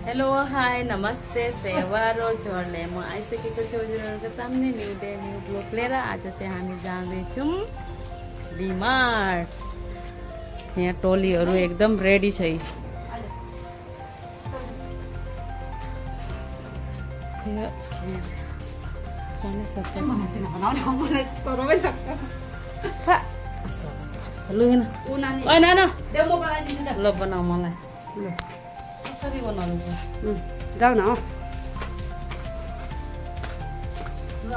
Hello hi नमस्ते सेवारो झोरले म आइसकेको छु हजुरहरुको सामने न्यू डे न्यू ब्लग लिएर। आज चाहिँ हामी जाँदैछौँ डीमार्ट। यहाँ टोलीहरू एकदम रेडी छ। ल बनाऊ मलाई कसरी बनाउनु जाऊ न ल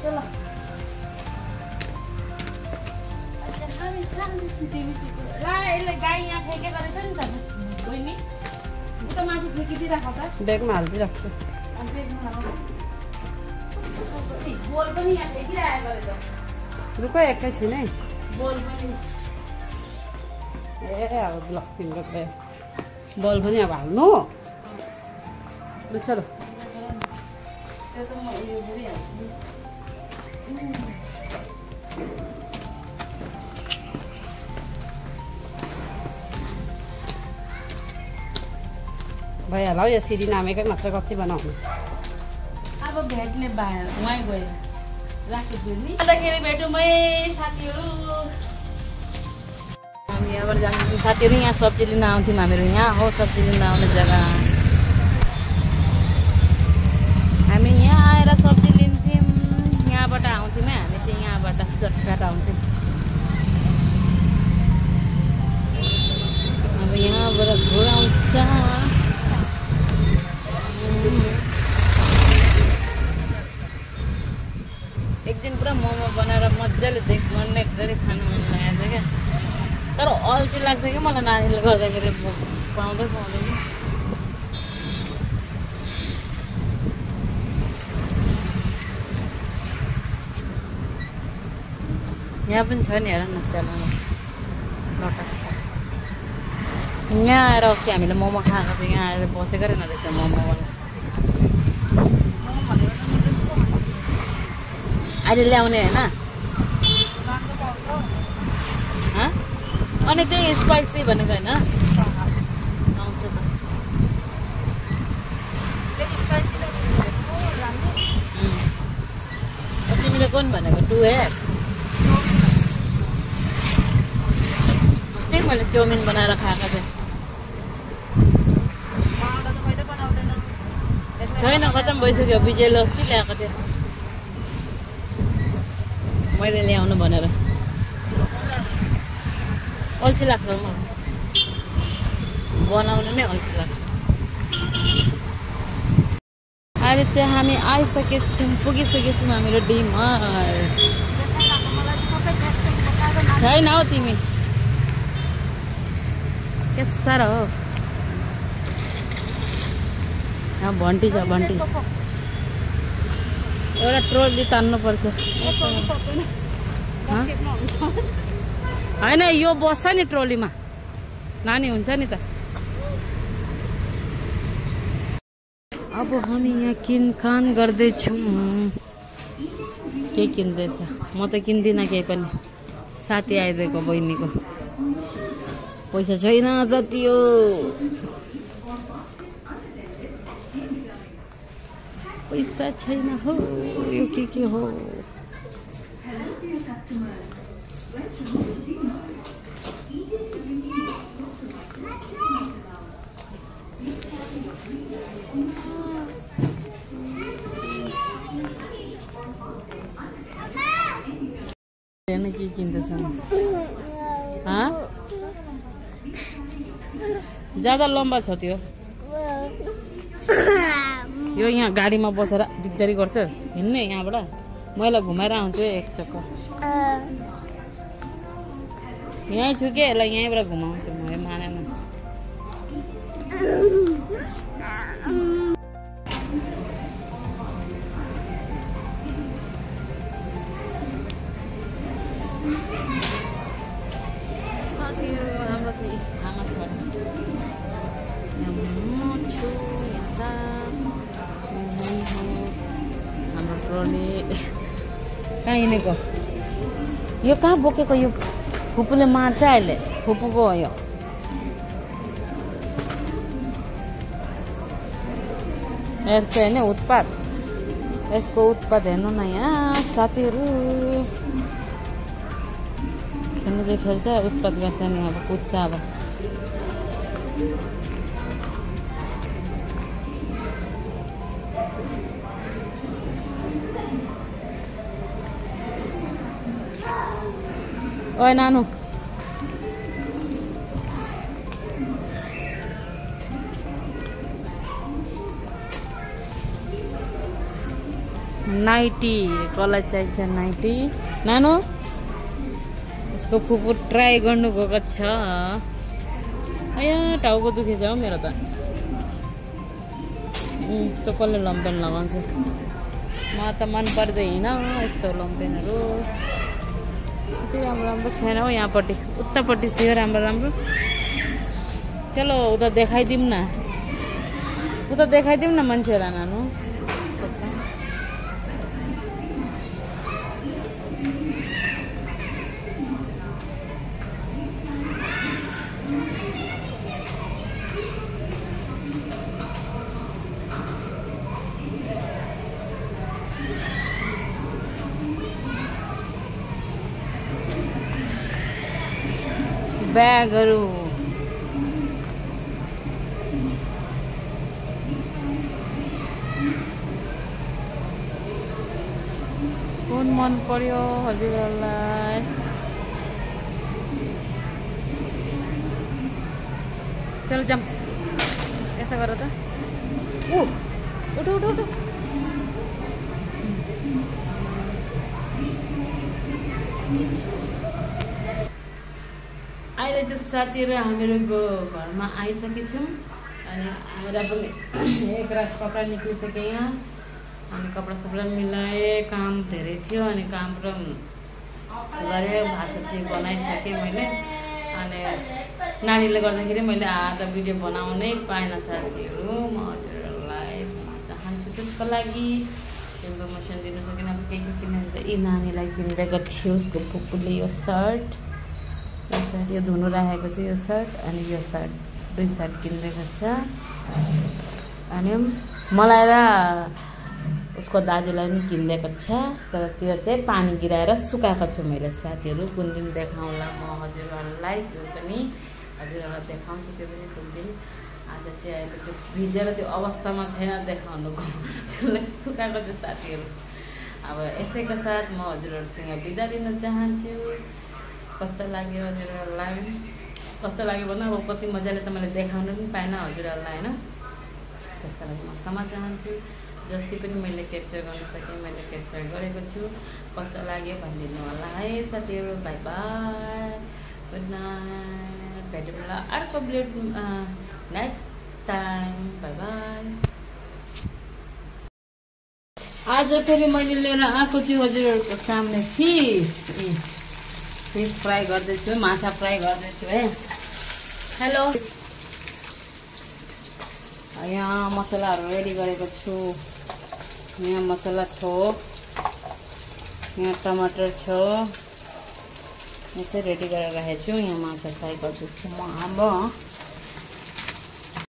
चलो गाई यहाँ ठेके गरेछ नि त बहिनी उता माथि ठेकिदिइराख त ब्यागमा हालिदिइराख्छु। बोल पनि यहाँ ठेकिरहेको रहेछ। रुक एकैछिन है। बोल पनि ए अब ल तिम्रो बल पनि अब हाल्नु ल चलो। भइहाल्यो हौ यो सिडी नामेकै मात्र कति बनाउनु। अब भेट्ने उहाँ गएर राखिदियो नि अन्तखेरि भेटौँ है साथीहरू। हामी यहाँबाट जान्छौँ साथीहरू। यहाँ सब्जी लिन आउँथ्यौँ हामीहरू। यहाँ हो सब्जी लिन आउने जग्गा। हामी यहाँ आएर सब्जी लिन्थ्यौँ। यहाँबाट आउँथ्यौँ है हामी चाहिँ यहाँबाट सर्टकट आउँथ्यौँ। अब यहाँबाट घुराउँछ। एक दिन पुरा मोमो बनाएर मजाले मन एकदमै खानु मन लागेको छ क्या। तर अल्छी लाग्छ कि मलाई नानीले गर्दाखेरि पाउँदै पाउँदैन। यहाँ पनि छ नि हेर न सेलामा लोटसका। यहाँ आएर अस्ति हामीले मोमो खाएको थियो। यहाँ आएर बसेको रहेछ मोमोवाला। अहिले ल्याउने होइन अनि त्यही स्पाइसी भनेको होइन आउँछ त। तिमीले कुन भनेको 2x अस्ति मैले चाउमिन बनाएर खाएको थिएँ। छैन खतम भइसक्यो। विजयले अस्ति ल्याएको थियो मैले ल्याउनु भनेर। अल्छी लाग्छ मलाई बनाउनु नै अल्छी लाग्छ। अहिले चाहिँ हामी आइसकेछौँ पुगिसकेछौँ हामीहरू डीमार्ट। छैन हौ तिमी के साह्रो हो। यहाँ भन्टी छ भन्टी। एउटा ट्रोली तान्नुपर्छ होइन यो बस्छ नि ट्रोलीमा नानी हुन्छ नि त। अब हामी यहाँ किनखान गर्दैछौँ। के किन्दैछ म त किन्दिनँ केही पनि। साथी आइदिएको बहिनीको पैसा छैन जति हो। पैसा छैन हो यो के हो। के किन्दैछ ज्यादा लम्बा छ त्यो। यो यहाँ गाडीमा बसेर दिगदारी गर्छस् हिँड्ने। यहाँबाट मैले घुमाएर आउँछु एक चक्कर। यहीँ छु के यसलाई यहीँबाट घुमाउँछु म। मानेन साथीहरू। हाम्रो चाहिँ आमा छोरा हाम्रो ट्रोली कहाँ हिँडेको यो कहाँ बोकेको यो फुपूले मार्छ अहिले फुपूको हो यो हेर्छ होइन उत्पात यसको उत्पात हेर्नु न यहाँ साथीहरू खेल्नु चाहिँ खेल्छ उत्पात गर्छ नि अब कुद्छ अब ओए नानु नाइटी कसलाई चाहिन्छ नाइटी नानु उसको फुपू ट्राई गर्नु गएको छ अया टाउको दुखेछ हौ मेरो त यस्तो कसले लम्पेन लगाउँछ म त मन पर्दैन यस्तो लम्पेनहरू त्यति राम्रो राम्रो छैन हौ यहाँपट्टि उतापट्टि थियो राम्रो राम्रो चलो उता देखाइदिउँ न मान्छेहरूलाई नानु ब्यागहरू कुन मन पर्यो हजुरहरूलाई चलो जाम यता गर त उठ उठ उठ अहिले चाहिँ साथीहरू हामीहरूको घरमा आइसकेछौँ अनि आएर पनि एक रात कपडा निक्लिसकेँ यहाँ अनि कपडा मिलाएँ काम धेरै थियो अनि काम र गरेँ भात सब्जी बनाइसकेँ मैले अनि नानीले गर्दाखेरि मैले आधा भिडियो बनाउनै पाइनँ साथीहरू म हजुरहरूलाई चाहन्छु त्यसको लागि इन्फर्मेसन दिनु सकेन अब के किनभने यी नानीलाई किनिदिएको थियो उसको फुपूले यो सर्ट यो धुनु राखेको छु यो सर्ट अनि यो सर्ट दुई सर्ट किनिदिएको छ अनि मलाई र उसको दाजुलाई पनि किनिदिएको छ तर त्यो चाहिँ पानी गिराएर सुकाएको छु मैले साथीहरू कुन दिन देखाउँला म हजुरहरूलाई त्यो पनि हजुरहरूलाई देखाउँछु त्यो पनि कुन दिन आज चाहिँ अहिले त्यो भिजेर त्यो अवस्थामा छैन देखाउनुको त्यसलाई सुकाएको छु साथीहरू अब यसैको साथ म हजुरहरूसँग बिदा दिन चाहन्छु कस्तो लाग्यो हजुरहरूलाई कस्तो लाग्यो भन्दा अब कति मजाले त मैले देखाउनु पनि पाइनँ हजुरहरूलाई होइन त्यसको लागि म क्षमा चाहन्छु जति पनि मैले क्याप्चर गर्न सकेँ मैले क्याप्चर गरेको छु कस्तो लाग्यो भनिदिनु होला है साथीहरू बाई बाई गुड नाइट भेटौँला अर्को blade next time by by आज फेरि मैले लिएर आएको छु हजुरहरूको सामने फिस फ्राई गर्दैछु माछा फ्राई गर्दैछु है हेलो यहाँ मसलाहरू रेडी गरेको छु यहाँ मसला छ यहाँ टमाटर छ यहाँ चाहिँ रेडी गरेर राखेको छु यहाँ माछा फ्राई गर्दैछु म अब